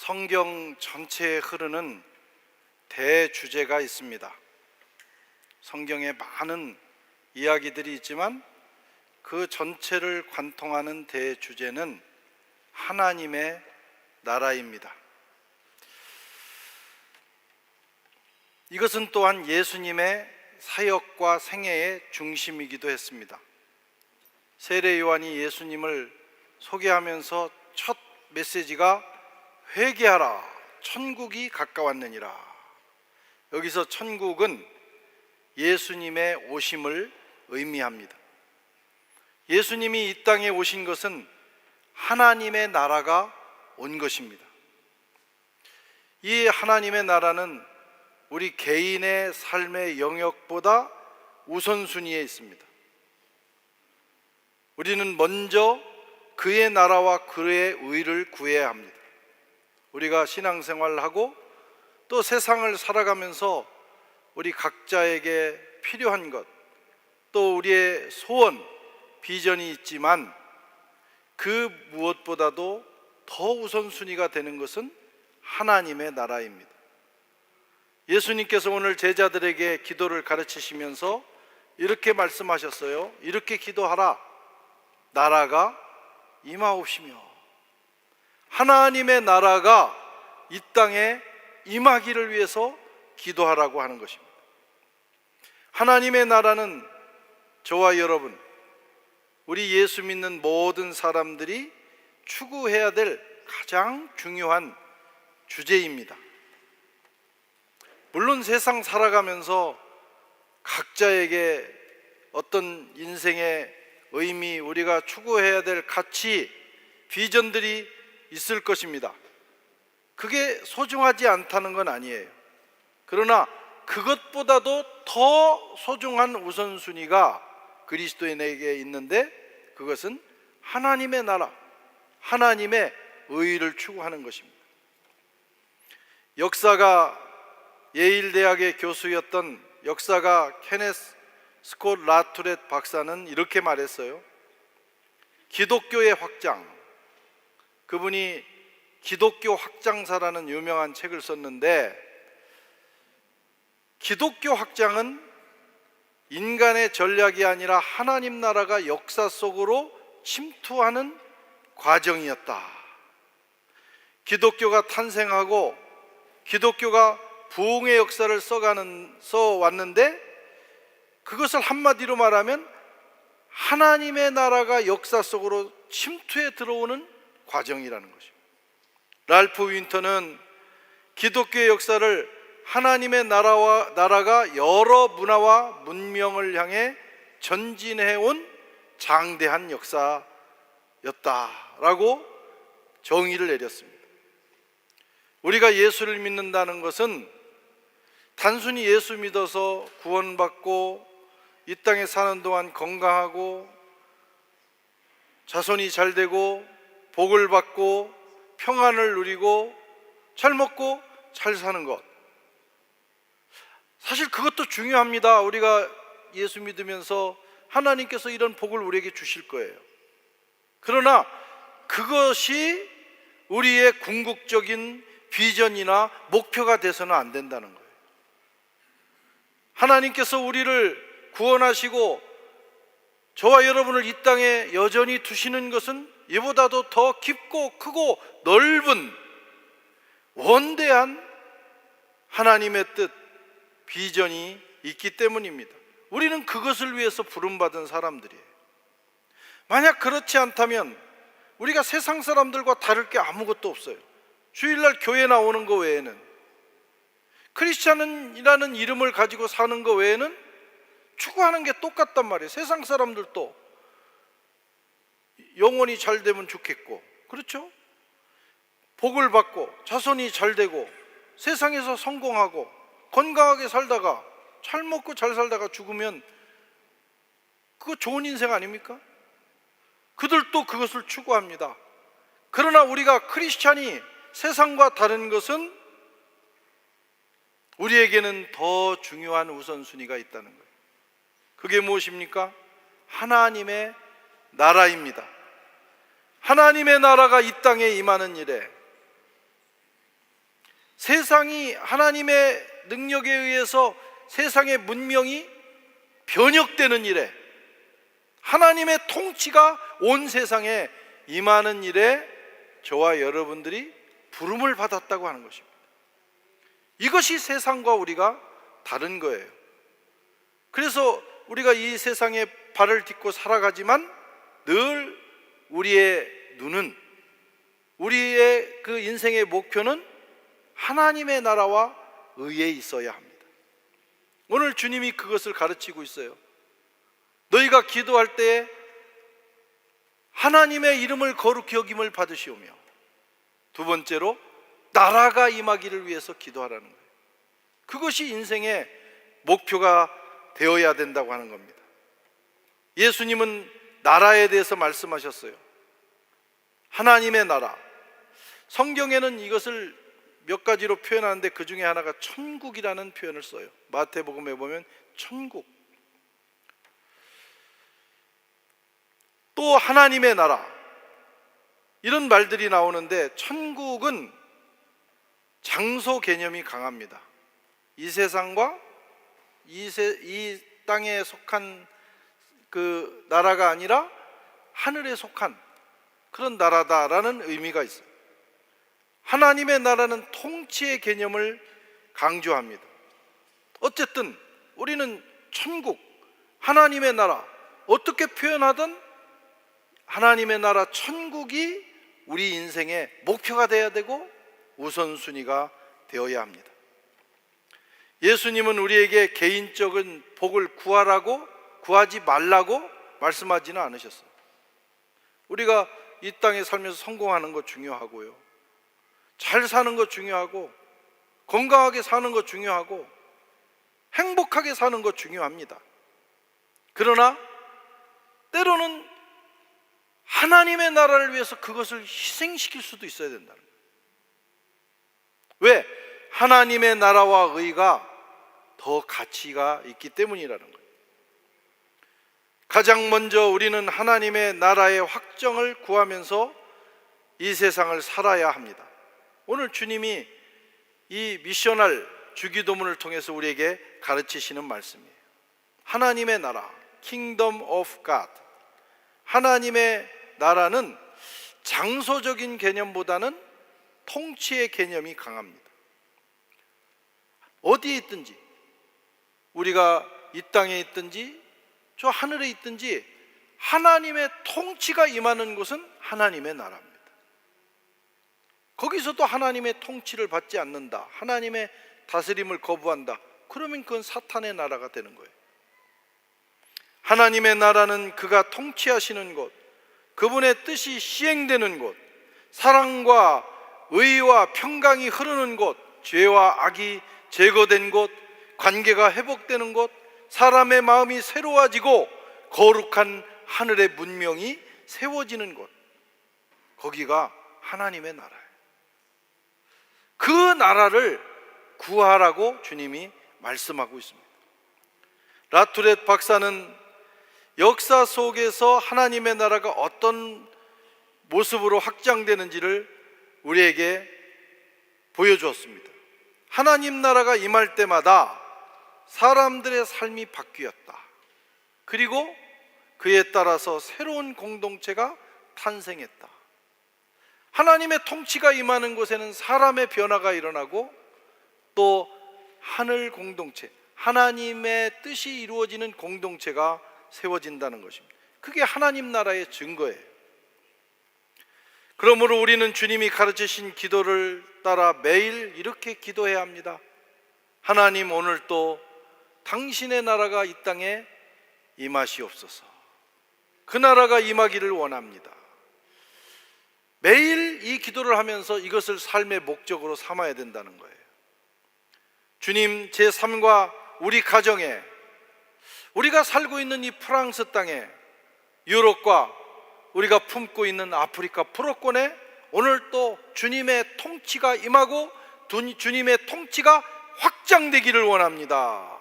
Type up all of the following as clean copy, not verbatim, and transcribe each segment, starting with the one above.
성경 전체에 흐르는 대주제가 있습니다. 성경에 많은 이야기들이 있지만 그 전체를 관통하는 대주제는 하나님의 나라입니다. 이것은 또한 예수님의 사역과 생애의 중심이기도 했습니다. 세례 요한이 예수님을 소개하면서 첫 메시지가 회개하라, 천국이 가까웠느니라. 여기서 천국은 예수님의 오심을 의미합니다. 예수님이 이 땅에 오신 것은 하나님의 나라가 온 것입니다. 이 하나님의 나라는 우리 개인의 삶의 영역보다 우선순위에 있습니다. 우리는 먼저 그의 나라와 그의 의를 구해야 합니다. 우리가 신앙생활을 하고 또 세상을 살아가면서 우리 각자에게 필요한 것, 또 우리의 소원, 비전이 있지만 그 무엇보다도 더 우선순위가 되는 것은 하나님의 나라입니다. 예수님께서 오늘 제자들에게 기도를 가르치시면서 이렇게 말씀하셨어요. 이렇게 기도하라. 나라가 임하옵시며. 하나님의 나라가 이 땅에 임하기를 위해서 기도하라고 하는 것입니다. 하나님의 나라는 저와 여러분, 우리 예수 믿는 모든 사람들이 추구해야 될 가장 중요한 주제입니다. 물론 세상 살아가면서 각자에게 어떤 인생의 의미, 우리가 추구해야 될 가치, 비전들이 있을 것입니다. 그게 소중하지 않다는 건 아니에요. 그러나 그것보다도 더 소중한 우선순위가 그리스도인에게 있는데, 그것은 하나님의 나라, 하나님의 의를 추구하는 것입니다. 역사가 예일대학의 교수였던 역사가 케네스 스콧 라투렛 박사는 이렇게 말했어요. 기독교의 확장, 그분이 기독교 확장사라는 유명한 책을 썼는데, 기독교 확장은 인간의 전략이 아니라 하나님 나라가 역사 속으로 침투하는 과정이었다. 기독교가 탄생하고 기독교가 부흥의 역사를 써왔는데, 그것을 한마디로 말하면 하나님의 나라가 역사 속으로 침투해 들어오는 과정이라는 것입니다. 랄프 윈터는 기독교의 역사를 하나님의 나라가 여러 문화와 문명을 향해 전진해온 장대한 역사였다라고 정의를 내렸습니다. 우리가 예수를 믿는다는 것은 단순히 예수 믿어서 구원받고 이 땅에 사는 동안 건강하고 자손이 잘 되고 복을 받고 평안을 누리고 잘 먹고 잘 사는 것, 사실 그것도 중요합니다. 우리가 예수 믿으면서 하나님께서 이런 복을 우리에게 주실 거예요. 그러나 그것이 우리의 궁극적인 비전이나 목표가 돼서는 안 된다는 거예요. 하나님께서 우리를 구원하시고 저와 여러분을 이 땅에 여전히 두시는 것은 이보다도 더 깊고 크고 넓은 원대한 하나님의 뜻, 비전이 있기 때문입니다. 우리는 그것을 위해서 부름받은 사람들이에요. 만약 그렇지 않다면 우리가 세상 사람들과 다를 게 아무것도 없어요. 주일날 교회 나오는 거 외에는, 크리스찬이라는 이름을 가지고 사는 거 외에는 추구하는 게 똑같단 말이에요. 세상 사람들도 영혼이 잘 되면 좋겠고, 그렇죠? 복을 받고 자손이 잘 되고 세상에서 성공하고 건강하게 살다가 잘 먹고 잘 살다가 죽으면 그거 좋은 인생 아닙니까? 그들도 그것을 추구합니다. 그러나 우리가 크리스찬이 세상과 다른 것은 우리에게는 더 중요한 우선순위가 있다는 거예요. 그게 무엇입니까? 하나님의 나라입니다. 하나님의 나라가 이 땅에 임하는 일에 세상이 하나님의 능력에 의해서 세상의 문명이 변혁되는 일에, 하나님의 통치가 온 세상에 임하는 일에 저와 여러분들이 부름을 받았다고 하는 것입니다. 이것이 세상과 우리가 다른 거예요. 그래서 우리가 이 세상에 발을 딛고 살아가지만 늘 우리의 눈은, 우리의 그 인생의 목표는 하나님의 나라와 의에 있어야 합니다. 오늘 주님이 그것을 가르치고 있어요. 너희가 기도할 때에 하나님의 이름을 거룩히 여김을 받으시오며, 두 번째로 나라가 임하기를 위해서 기도하라는 거예요. 그것이 인생의 목표가 되어야 된다고 하는 겁니다. 예수님은 나라에 대해서 말씀하셨어요. 하나님의 나라. 성경에는 이것을 몇 가지로 표현하는데 그 중에 하나가 천국이라는 표현을 써요. 마태복음에 보면 천국, 또 하나님의 나라, 이런 말들이 나오는데, 천국은 장소 개념이 강합니다. 이 세상과 이 땅에 속한 그 나라가 아니라 하늘에 속한 그런 나라다라는 의미가 있어요. 하나님의 나라는 통치의 개념을 강조합니다. 어쨌든 우리는 천국, 하나님의 나라, 어떻게 표현하든 하나님의 나라 천국이 우리 인생의 목표가 되어야 되고 우선순위가 되어야 합니다. 예수님은 우리에게 개인적인 복을 구하라고, 구하지 말라고 말씀하지는 않으셨어요. 우리가 이 땅에 살면서 성공하는 거 중요하고요, 잘 사는 거 중요하고, 건강하게 사는 거 중요하고, 행복하게 사는 거 중요합니다. 그러나 때로는 하나님의 나라를 위해서 그것을 희생시킬 수도 있어야 된다는 거예요. 왜? 하나님의 나라와 의가 더 가치가 있기 때문이라는 거예요. 가장 먼저 우리는 하나님의 나라의 확정을 구하면서 이 세상을 살아야 합니다. 오늘 주님이 이 미셔널 주기도문을 통해서 우리에게 가르치시는 말씀이에요. 하나님의 나라, Kingdom of God. 하나님의 나라는 장소적인 개념보다는 통치의 개념이 강합니다. 어디에 있든지, 우리가 이 땅에 있든지 저 하늘에 있든지 하나님의 통치가 임하는 곳은 하나님의 나라입니다. 거기서도 하나님의 통치를 받지 않는다, 하나님의 다스림을 거부한다, 그러면 그건 사탄의 나라가 되는 거예요. 하나님의 나라는 그가 통치하시는 곳, 그분의 뜻이 시행되는 곳, 사랑과 의와 평강이 흐르는 곳, 죄와 악이 제거된 곳, 관계가 회복되는 곳, 사람의 마음이 새로워지고 거룩한 하늘의 문명이 세워지는 곳, 거기가 하나님의 나라예요. 그 나라를 구하라고 주님이 말씀하고 있습니다. 라투렛 박사는 역사 속에서 하나님의 나라가 어떤 모습으로 확장되는지를 우리에게 보여주었습니다. 하나님 나라가 임할 때마다 사람들의 삶이 바뀌었다. 그리고 그에 따라서 새로운 공동체가 탄생했다. 하나님의 통치가 임하는 곳에는 사람의 변화가 일어나고 또 하늘 공동체, 하나님의 뜻이 이루어지는 공동체가 세워진다는 것입니다. 그게 하나님 나라의 증거예요. 그러므로 우리는 주님이 가르치신 기도를 따라 매일 이렇게 기도해야 합니다. 하나님, 오늘 또 당신의 나라가 이 땅에 임하시옵소서. 그 나라가 임하기를 원합니다. 매일 이 기도를 하면서 이것을 삶의 목적으로 삼아야 된다는 거예요. 주님, 제 삶과 우리 가정에, 우리가 살고 있는 이 프랑스 땅에, 유럽과 우리가 품고 있는 아프리카 프로권에 오늘 또 주님의 통치가 임하고 주님의 통치가 확장되기를 원합니다.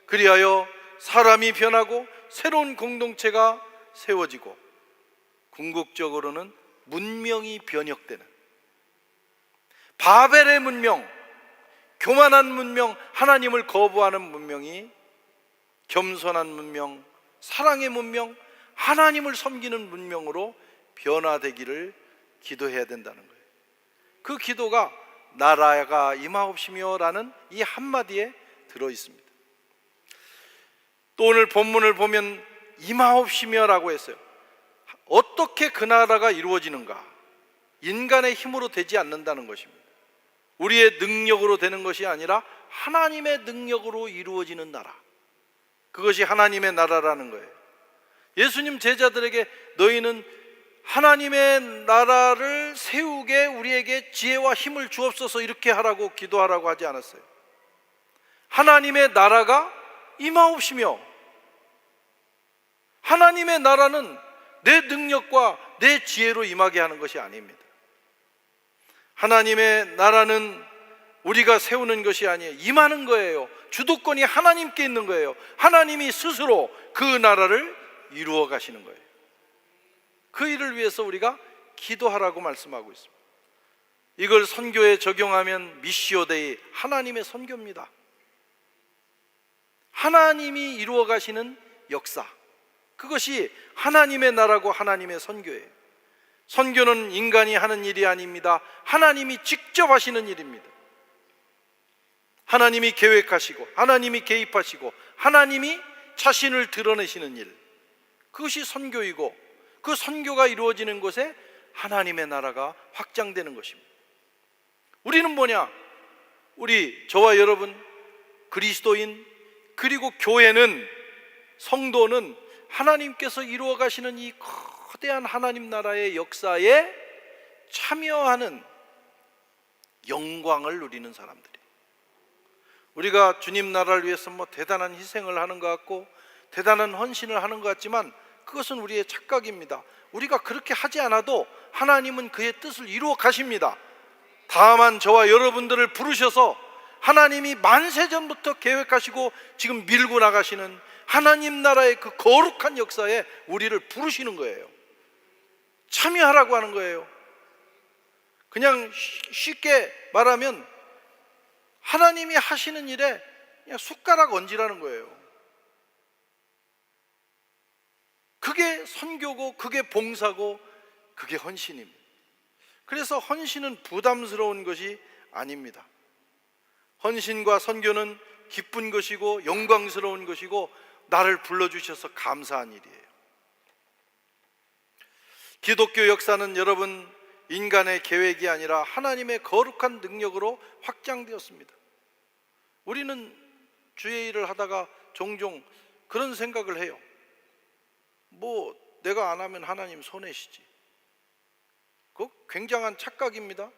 그리하여 사람이 변하고 새로운 공동체가 세워지고 궁극적으로는 문명이 변혁되는, 바벨의 문명, 교만한 문명, 하나님을 거부하는 문명이 겸손한 문명, 사랑의 문명, 하나님을 섬기는 문명으로 변화되기를 기도해야 된다는 거예요. 그 기도가 나라가 임하옵시며 라는 이 한마디에 들어 있습니다. 또 오늘 본문을 보면 임하옵시며 라고 했어요. 어떻게 그 나라가 이루어지는가? 인간의 힘으로 되지 않는다는 것입니다. 우리의 능력으로 되는 것이 아니라 하나님의 능력으로 이루어지는 나라, 그것이 하나님의 나라라는 거예요. 예수님 제자들에게 너희는 하나님의 나라를 세우게 우리에게 지혜와 힘을 주옵소서 이렇게 하라고 기도하라고 하지 않았어요. 하나님의 나라가 임하옵시며, 하나님의 나라는 내 능력과 내 지혜로 임하게 하는 것이 아닙니다. 하나님의 나라는 우리가 세우는 것이 아니에요. 임하는 거예요. 주도권이 하나님께 있는 거예요. 하나님이 스스로 그 나라를 이루어 가시는 거예요. 그 일을 위해서 우리가 기도하라고 말씀하고 있습니다. 이걸 선교에 적용하면 미시오 데이, 하나님의 선교입니다. 하나님이 이루어 가시는 역사, 그것이 하나님의 나라고 하나님의 선교예요. 선교는 인간이 하는 일이 아닙니다. 하나님이 직접 하시는 일입니다. 하나님이 계획하시고 하나님이 개입하시고 하나님이 자신을 드러내시는 일, 그것이 선교이고, 그 선교가 이루어지는 곳에 하나님의 나라가 확장되는 것입니다. 우리는 뭐냐? 저와 여러분, 그리스도인, 그리고 교회는, 성도는 하나님께서 이루어 가시는 이 거대한 하나님 나라의 역사에 참여하는 영광을 누리는 사람들이, 우리가 주님 나라를 위해서 대단한 희생을 하는 것 같고 대단한 헌신을 하는 것 같지만 그것은 우리의 착각입니다. 우리가 그렇게 하지 않아도 하나님은 그의 뜻을 이루어 가십니다. 다만 저와 여러분들을 부르셔서 하나님이 만세전부터 계획하시고 지금 밀고 나가시는 하나님 나라의 그 거룩한 역사에 우리를 부르시는 거예요. 참여하라고 하는 거예요. 그냥 쉽게 말하면 하나님이 하시는 일에 그냥 숟가락 얹으라는 거예요. 그게 선교고, 그게 봉사고, 그게 헌신입니다. 그래서 헌신은 부담스러운 것이 아닙니다. 헌신과 선교는 기쁜 것이고 영광스러운 것이고 나를 불러주셔서 감사한 일이에요. 기독교 역사는 여러분, 인간의 계획이 아니라 하나님의 거룩한 능력으로 확장되었습니다. 우리는 주의 일을 하다가 종종 그런 생각을 해요. 내가 안 하면 하나님 손해시지. 그거 굉장한 착각입니다.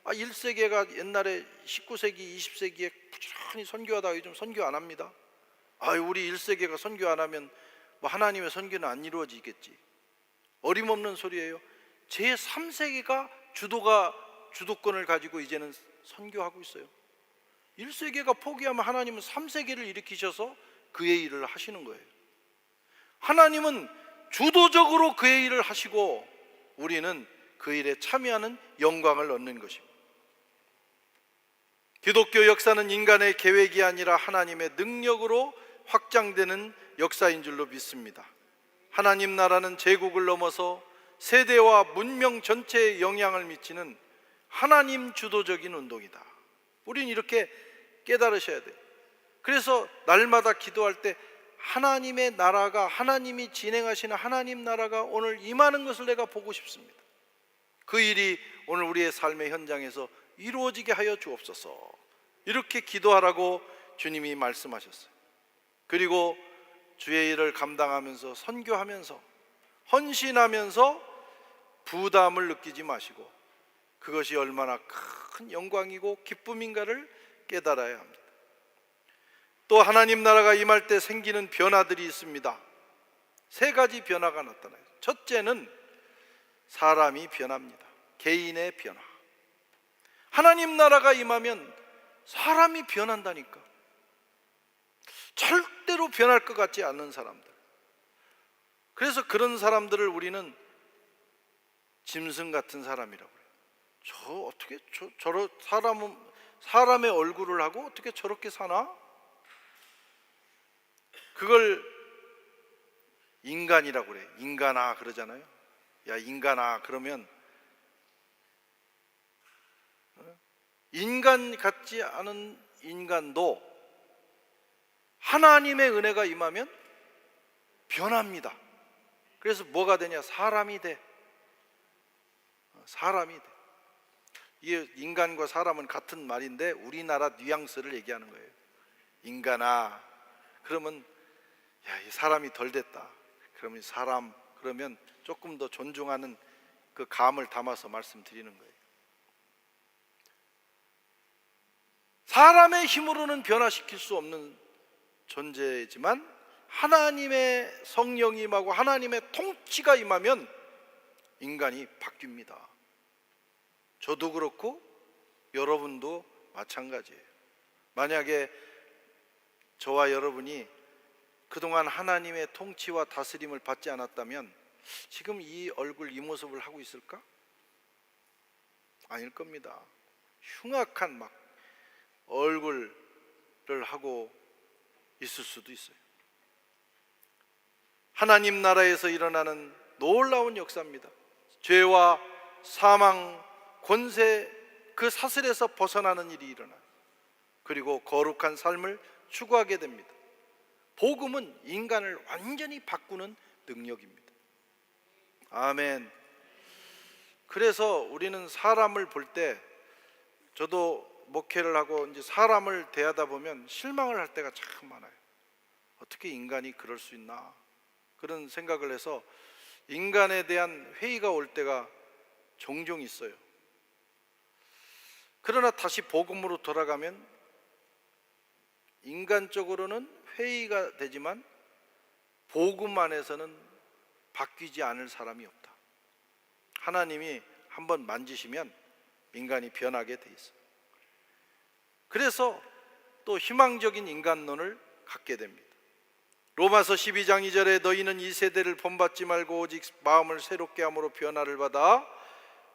1세기가 옛날에 19세기, 20세기에 부지런히 선교하다가 요즘 선교 안 합니다. 우리 1세기가 선교 안 하면 하나님의 선교는 안 이루어지겠지. 어림없는 소리예요. 제3세기가 주도권을 가지고 이제는 선교하고 있어요. 1세기가 포기하면 하나님은 3세기를 일으키셔서 그의 일을 하시는 거예요. 하나님은 주도적으로 그의 일을 하시고 우리는 그 일에 참여하는 영광을 얻는 것입니다. 기독교 역사는 인간의 계획이 아니라 하나님의 능력으로 확장되는 역사인 줄로 믿습니다. 하나님 나라는 제국을 넘어서 세대와 문명 전체에 영향을 미치는 하나님 주도적인 운동이다. 우린 이렇게 깨달으셔야 돼요. 그래서 날마다 기도할 때 하나님의 나라가, 하나님이 진행하시는 하나님 나라가 오늘 임하는 것을 내가 보고 싶습니다. 그 일이 오늘 우리의 삶의 현장에서 이루어지게 하여 주옵소서. 이렇게 기도하라고 주님이 말씀하셨어요. 그리고 주의 일을 감당하면서, 선교하면서, 헌신하면서 부담을 느끼지 마시고 그것이 얼마나 큰 영광이고 기쁨인가를 깨달아야 합니다. 또 하나님 나라가 임할 때 생기는 변화들이 있습니다. 3가지 변화가 나타나요. 첫째는 사람이 변합니다. 개인의 변화. 하나님 나라가 임하면 사람이 변한다니까. 절대로 변할 것 같지 않는 사람들. 그래서 그런 사람들을 우리는 짐승 같은 사람이라고 해요. 어떻게 저런 사람의 얼굴을 하고 어떻게 저렇게 사나? 그걸 인간이라고 그래. 인간아 그러잖아요. 야 인간아 그러면 인간 같지 않은 인간도 하나님의 은혜가 임하면 변합니다. 그래서 뭐가 되냐? 사람이 돼. 사람이 돼. 이게 인간과 사람은 같은 말인데 우리나라 뉘앙스를 얘기하는 거예요. 인간아 그러면 야, 이 사람이 덜 됐다. 그러면 사람 그러면 조금 더 존중하는 그 감을 담아서 말씀드리는 거예요. 사람의 힘으로는 변화시킬 수 없는 존재지만 하나님의 성령이 임하고 하나님의 통치가 임하면 인간이 바뀝니다. 저도 그렇고 여러분도 마찬가지예요. 만약에 저와 여러분이 그동안 하나님의 통치와 다스림을 받지 않았다면 지금 이 얼굴 이 모습을 하고 있을까? 아닐 겁니다. 흉악한 막 얼굴을 하고 있을 수도 있어요. 하나님 나라에서 일어나는 놀라운 역사입니다. 죄와 사망, 권세 그 사슬에서 벗어나는 일이 일어나요. 그리고 거룩한 삶을 추구하게 됩니다. 복음은 인간을 완전히 바꾸는 능력입니다. 아멘. 그래서 우리는 사람을 볼 때 저도 목회를 하고 이제 사람을 대하다 보면 실망을 할 때가 참 많아요. 어떻게 인간이 그럴 수 있나 그런 생각을 해서 인간에 대한 회의가 올 때가 종종 있어요. 그러나 다시 복음으로 돌아가면 인간적으로는 회의가 되지만 복음 안에서는 바뀌지 않을 사람이 없다. 하나님이 한번 만지시면 인간이 변하게 돼 있어요. 그래서 또 희망적인 인간론을 갖게 됩니다. 로마서 12장 2절에 너희는 이 세대를 본받지 말고 오직 마음을 새롭게 함으로 변화를 받아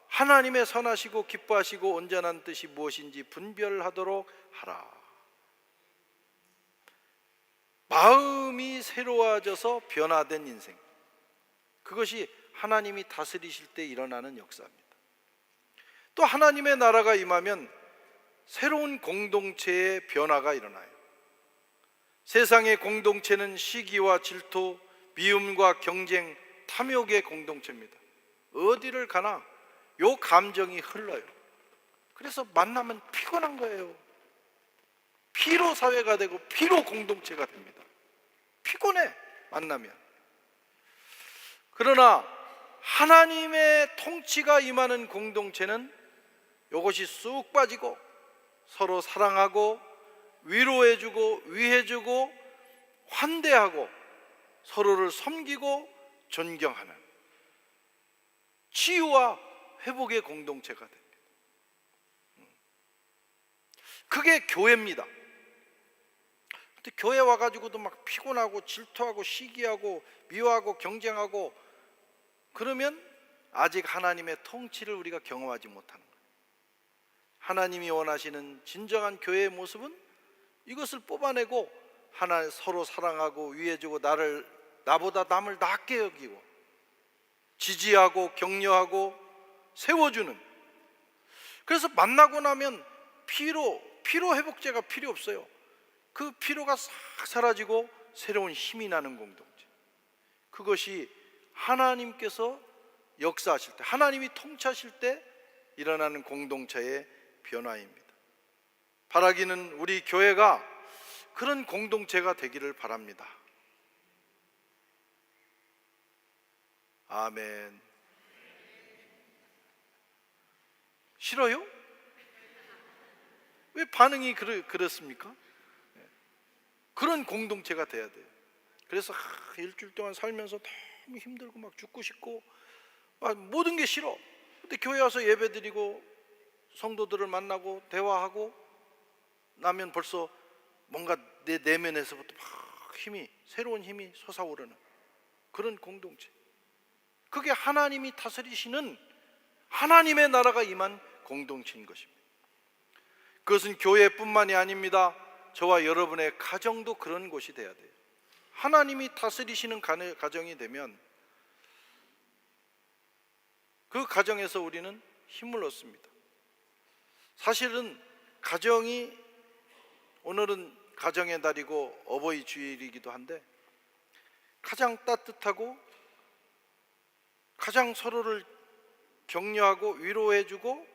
하나님의 선하시고 기뻐하시고 온전한 뜻이 무엇인지 분별하도록 하라. 마음이 새로워져서 변화된 인생, 그것이 하나님이 다스리실 때 일어나는 역사입니다. 또 하나님의 나라가 임하면 새로운 공동체의 변화가 일어나요. 세상의 공동체는 시기와 질투, 미움과 경쟁, 탐욕의 공동체입니다. 어디를 가나 요 감정이 흘러요. 그래서 만나면 피곤한 거예요. 피로 사회가 되고 피로 공동체가 됩니다. 피곤해 만나면. 그러나 하나님의 통치가 임하는 공동체는 이것이 쑥 빠지고 서로 사랑하고 위로해주고 위해주고 환대하고 서로를 섬기고 존경하는 치유와 회복의 공동체가 됩니다. 그게 교회입니다. 근데 교회 와가지고도 막 피곤하고 질투하고 시기하고 미워하고 경쟁하고 그러면 아직 하나님의 통치를 우리가 경험하지 못하는 거예요. 하나님이 원하시는 진정한 교회의 모습은 이것을 뽑아내고 하나 서로 사랑하고 위해주고 나보다 남을 낫게 여기고 지지하고 격려하고 세워주는. 그래서 만나고 나면 피로 회복제가 필요 없어요. 그 피로가 싹 사라지고 새로운 힘이 나는 공동체. 그것이 하나님께서 역사하실 때, 하나님이 통치하실 때 일어나는 공동체의 변화입니다. 바라기는 우리 교회가 그런 공동체가 되기를 바랍니다. 아멘. 싫어요? 왜 반응이 그렇습니까? 그런 공동체가 돼야 돼요. 그래서 일주일 동안 살면서 너무 힘들고 막 죽고 싶고 막 모든 게 싫어. 근데 교회 와서 예배드리고 성도들을 만나고 대화하고 나면 벌써 뭔가 내 내면에서부터 막 새로운 힘이 솟아오르는 그런 공동체. 그게 하나님이 다스리시는 하나님의 나라가 임한 공동체인 것입니다. 그것은 교회뿐만이 아닙니다. 저와 여러분의 가정도 그런 곳이 돼야 돼요. 하나님이 다스리시는 가정이 되면 그 가정에서 우리는 힘을 얻습니다. 사실은 가정이, 오늘은 가정의 날이고 어버이 주일이기도 한데, 가장 따뜻하고 가장 서로를 격려하고 위로해주고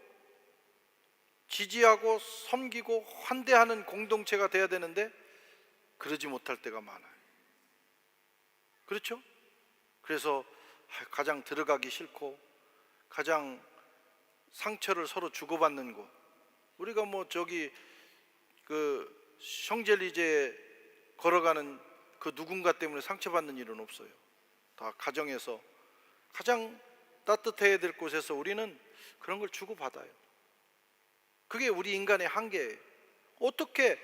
지지하고 섬기고 환대하는 공동체가 돼야 되는데 그러지 못할 때가 많아요. 그렇죠? 그래서 가장 들어가기 싫고 가장 상처를 서로 주고받는 곳, 우리가 뭐 저기 그 샹젤리제에 걸어가는 그 누군가 때문에 상처받는 일은 없어요. 다 가정에서 가장 따뜻해야 될 곳에서 우리는 그런 걸 주고받아요. 그게 우리 인간의 한계예요. 어떻게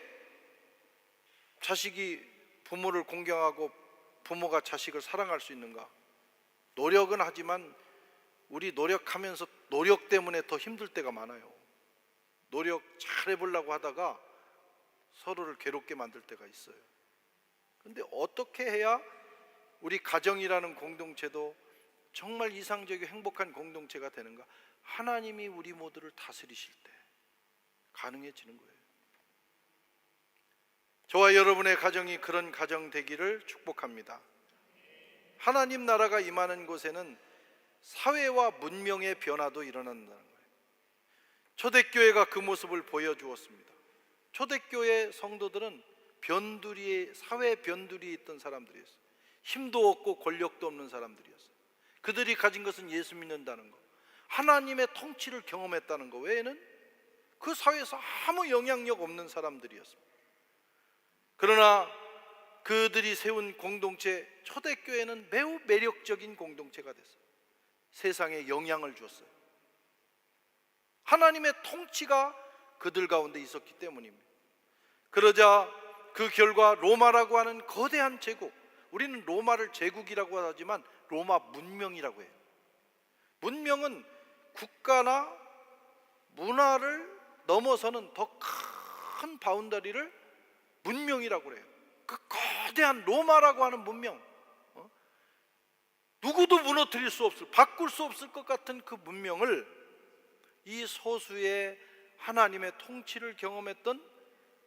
자식이 부모를 공경하고 부모가 자식을 사랑할 수 있는가? 노력은 하지만 우리 노력하면서 노력 때문에 더 힘들 때가 많아요. 노력 잘 해보려고 하다가 서로를 괴롭게 만들 때가 있어요. 근데 어떻게 해야 우리 가정이라는 공동체도 정말 이상적이고 행복한 공동체가 되는가? 하나님이 우리 모두를 다스리실 때 가능해지는 거예요. 저와 여러분의 가정이 그런 가정 되기를 축복합니다. 하나님 나라가 임하는 곳에는 사회와 문명의 변화도 일어난다는 거예요. 초대교회가 그 모습을 보여주었습니다. 초대교회 성도들은 사회 변두리에 있던 사람들이었어요. 힘도 없고 권력도 없는 사람들이었어요. 그들이 가진 것은 예수 믿는다는 것, 하나님의 통치를 경험했다는 것 외에는 그 사회에서 아무 영향력 없는 사람들이었습니다. 그러나 그들이 세운 공동체, 초대교회는 매우 매력적인 공동체가 됐어요. 세상에 영향을 주었어요. 하나님의 통치가 그들 가운데 있었기 때문입니다. 그러자 그 결과 로마라고 하는 거대한 제국, 우리는 로마를 제국이라고 하지만 로마 문명이라고 해요. 문명은 국가나 문화를 넘어서는 더 큰 바운더리를 문명이라고 해요. 그 거대한 로마라고 하는 문명, 누구도 무너뜨릴 수 없을, 바꿀 수 없을 것 같은 그 문명을 이 소수의 하나님의 통치를 경험했던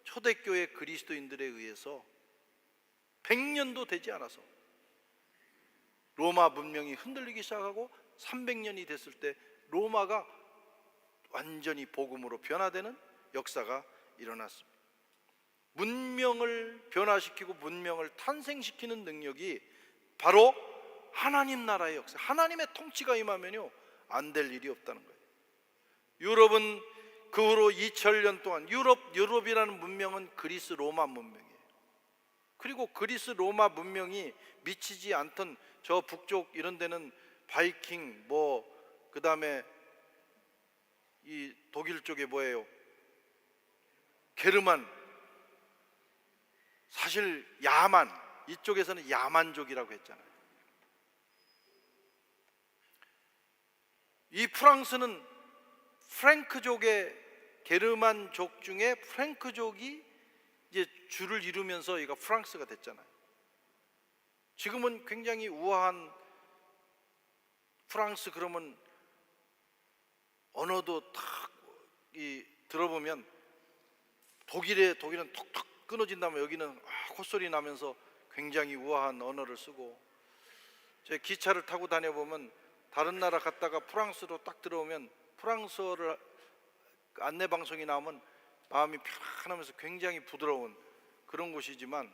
초대교회 그리스도인들에 의해서 100년도 되지 않아서 로마 문명이 흔들리기 시작하고 300년이 됐을 때 로마가 완전히 복음으로 변화되는 역사가 일어났습니다. 문명을 변화시키고 문명을 탄생시키는 능력이 바로 하나님 나라의 역사, 하나님의 통치가 임하면요 안 될 일이 없다는 거예요. 유럽은 그 후로 2000년 동안 유럽이라는 문명은 그리스 로마 문명이에요. 그리고 그리스 로마 문명이 미치지 않던 저 북쪽 이런 데는 바이킹, 그 다음에 이 독일 쪽에 뭐예요? 게르만, 사실 야만, 이쪽에서는 야만족이라고 했잖아요. 이 프랑스는 프랭크족의 게르만족 중에 프랭크족이 이제 줄을 이루면서 얘가 프랑스가 됐잖아요. 지금은 굉장히 우아한 프랑스, 그러면 언어도 탁 들어보면 독일은 톡톡 끊어진다면 여기는 콧소리 나면서 굉장히 우아한 언어를 쓰고, 제 기차를 타고 다녀보면 다른 나라 갔다가 프랑스로 딱 들어오면 프랑스어를 안내 방송이 나오면 마음이 편안하면서 굉장히 부드러운 그런 곳이지만,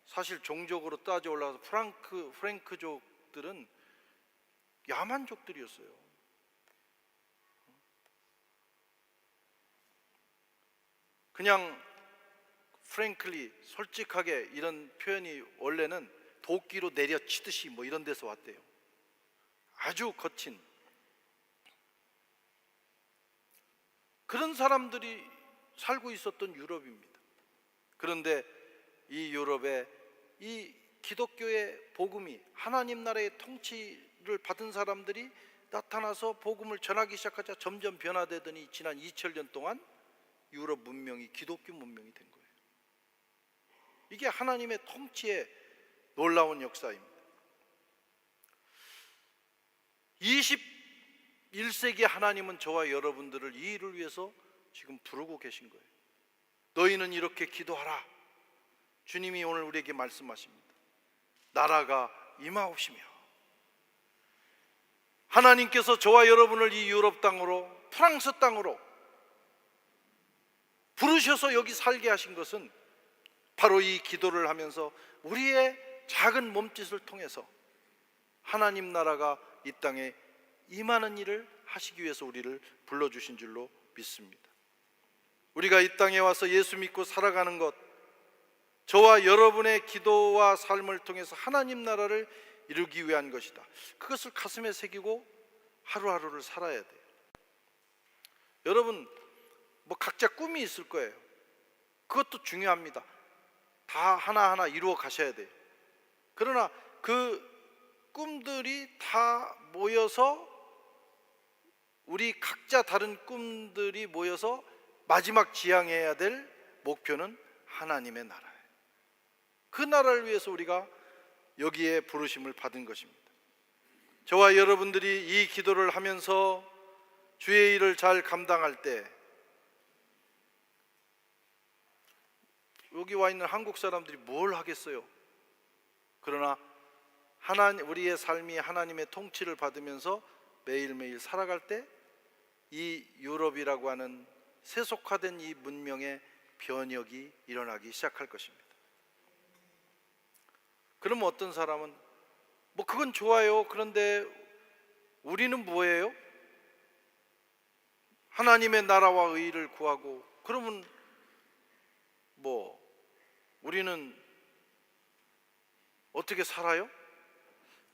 사실 종족으로 따져 올라가서 프랭크족들은 야만족들이었어요. 그냥 프랭클리, 솔직하게 이런 표현이 원래는 도끼로 내려치듯이 이런 데서 왔대요. 아주 거친 그런 사람들이 살고 있었던 유럽입니다. 그런데 이 유럽에 이 기독교의 복음이, 하나님 나라의 통치를 받은 사람들이 나타나서 복음을 전하기 시작하자 점점 변화되더니 지난 2000년 동안 유럽 문명이 기독교 문명이 된 거예요. 이게 하나님의 통치의 놀라운 역사입니다. 21세기 하나님은 저와 여러분들을 이 일을 위해서 지금 부르고 계신 거예요. 너희는 이렇게 기도하라. 주님이 오늘 우리에게 말씀하십니다. 나라가 임하옵시며, 하나님께서 저와 여러분을 이 유럽 땅으로, 프랑스 땅으로 부르셔서 여기 살게 하신 것은 바로 이 기도를 하면서 우리의 작은 몸짓을 통해서 하나님 나라가 이 땅에 임하는 일을 하시기 위해서 우리를 불러주신 줄로 믿습니다. 우리가 이 땅에 와서 예수 믿고 살아가는 것, 저와 여러분의 기도와 삶을 통해서 하나님 나라를 이루기 위한 것이다. 그것을 가슴에 새기고 하루하루를 살아야 돼요. 여러분 뭐 각자 꿈이 있을 거예요. 그것도 중요합니다. 다 하나하나 이루어 가셔야 돼요. 그러나 그 꿈들이 다 모여서, 우리 각자 다른 꿈들이 모여서 마지막 지향해야 될 목표는 하나님의 나라예요. 그 나라를 위해서 우리가 여기에 부르심을 받은 것입니다. 저와 여러분들이 이 기도를 하면서 주의 일을 잘 감당할 때, 여기 와 있는 한국 사람들이 뭘 하겠어요? 그러나 우리의 삶이 하나님의 통치를 받으면서 매일매일 살아갈 때 이 유럽이라고 하는 세속화된 이 문명의 변혁이 일어나기 시작할 것입니다. 그러면 어떤 사람은 뭐 그건 좋아요. 그런데 우리는 뭐예요? 하나님의 나라와 의를 구하고, 그러면 뭐 우리는 어떻게 살아요?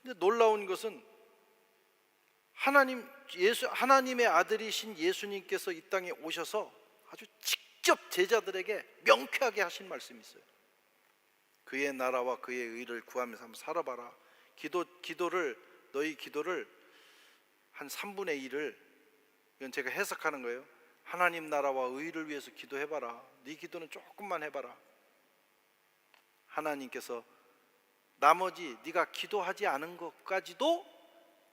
근데 놀라운 것은 하나님의 아들이신 예수님께서 이 땅에 오셔서 아주 직접 제자들에게 명쾌하게 하신 말씀이 있어요. 그의 나라와 그의 의를 구하면서 한번 살아봐라. 너희 기도를 한 3분의 1을, 이건 제가 해석하는 거예요. 하나님 나라와 의를 위해서 기도해봐라. 네 기도는 조금만 해봐라. 하나님께서 나머지 네가 기도하지 않은 것까지도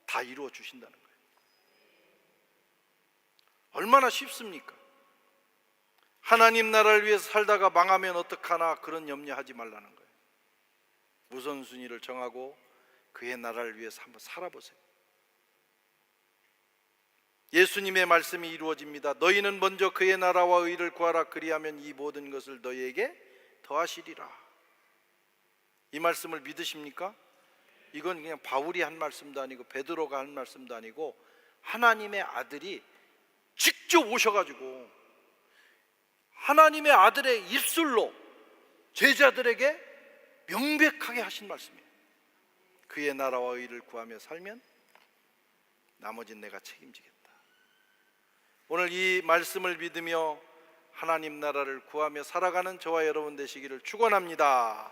다 이루어 주신다는 거예요. 얼마나 쉽습니까? 하나님 나라를 위해서 살다가 망하면 어떡하나 그런 염려하지 말라는 거예요. 우선순위를 정하고 그의 나라를 위해서 한번 살아보세요. 예수님의 말씀이 이루어집니다. 너희는 먼저 그의 나라와 의를 구하라. 그리하면 이 모든 것을 너희에게 더하시리라. 이 말씀을 믿으십니까? 이건 그냥 바울이 한 말씀도 아니고 베드로가 한 말씀도 아니고 하나님의 아들이 직접 오셔가지고 하나님의 아들의 입술로 제자들에게 명백하게 하신 말씀이에요. 그의 나라와 의를 구하며 살면 나머지는 내가 책임지겠다. 오늘 이 말씀을 믿으며 하나님 나라를 구하며 살아가는 저와 여러분 되시기를 축원합니다.